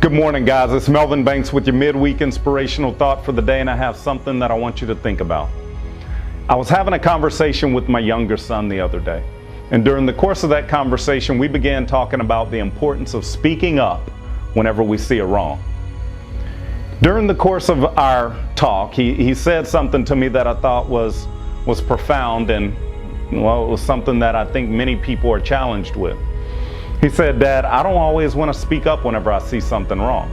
Good morning, guys. It's Melvin Banks with your midweek inspirational thought for the day, and I have something that I want you to think about. I was having a conversation with my younger son the other day, and during the course of that conversation, we began talking about the importance of speaking up whenever we see a wrong. During the course of our talk, he said something to me that I thought was profound, and well, it was something that I think many people are challenged with. He said, "Dad, I don't always want to speak up whenever I see something wrong."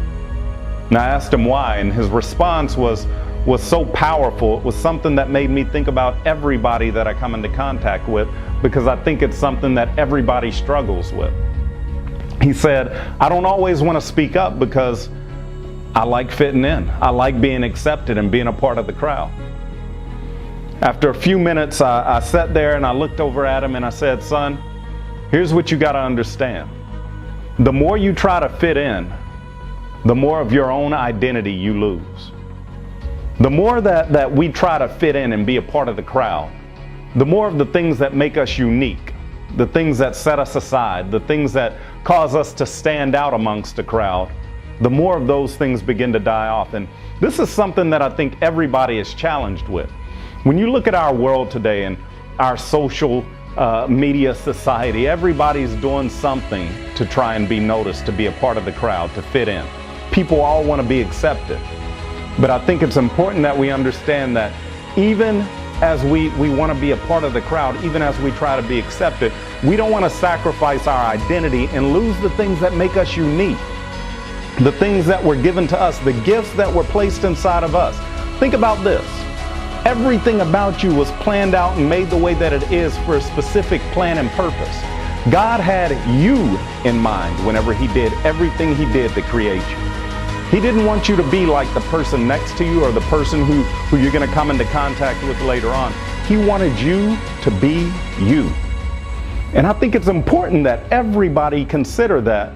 And I asked him why, and his response was so powerful. It was something that made me think about everybody that I come into contact with, because I think it's something that everybody struggles with. He said, "I don't always want to speak up because I like fitting in. I like being accepted and being a part of the crowd." After a few minutes, I sat there and I looked over at him and I said, "Son, here's what you got to understand. The more you try to fit in, the more of your own identity you lose. The more that we try to fit in and be a part of the crowd, the more of the things that make us unique, the things that set us aside, the things that cause us to stand out amongst the crowd, the more of those things begin to die off." And this is something that I think everybody is challenged with. When you look at our world today and our social media society, everybody's doing something to try and be noticed, to be a part of the crowd, to fit in. People all want to be accepted. But I think it's important that we understand that even as we want to be a part of the crowd, even as we try to be accepted, we don't want to sacrifice our identity and lose the things that make us unique, the things that were given to us, the gifts that were placed inside of us. Think about this. Everything about you was planned out and made the way that it is for a specific plan and purpose. God had you in mind whenever He did everything He did to create you. He didn't want you to be like the person next to you or the person who you're going to come into contact with later on. He wanted you to be you. And I think it's important that everybody consider that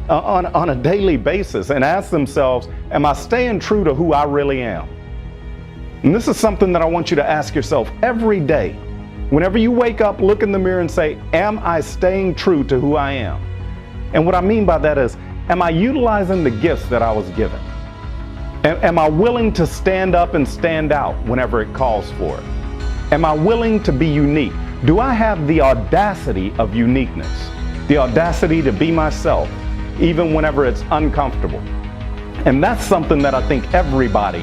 on a daily basis and ask themselves, am I staying true to who I really am? And this is something that I want you to ask yourself every day. Whenever you wake up, look in the mirror and say, am I staying true to who I am? And what I mean by that is, am I utilizing the gifts that I was given? Am I willing to stand up and stand out whenever it calls for it? Am I willing to be unique? Do I have the audacity of uniqueness? The audacity to be myself, even whenever it's uncomfortable? And that's something that I think everybody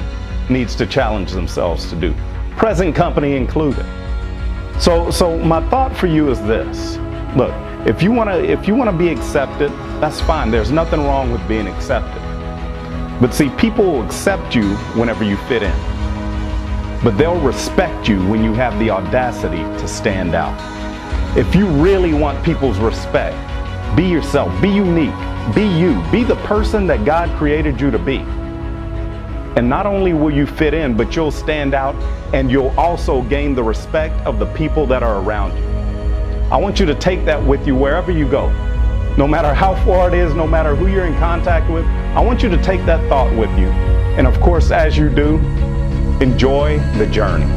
needs to challenge themselves to do, present company included. So my thought for you is this. Look, if you want to be accepted, that's fine. There's nothing wrong with being accepted. But see, people will accept you whenever you fit in. But they'll respect you when you have the audacity to stand out. If you really want people's respect, be yourself, be unique, be you, be the person that God created you to be. And not only will you fit in, but you'll stand out and you'll also gain the respect of the people that are around you. I want you to take that with you wherever you go. No matter how far it is, no matter who you're in contact with, I want you to take that thought with you. And of course, as you do, enjoy the journey.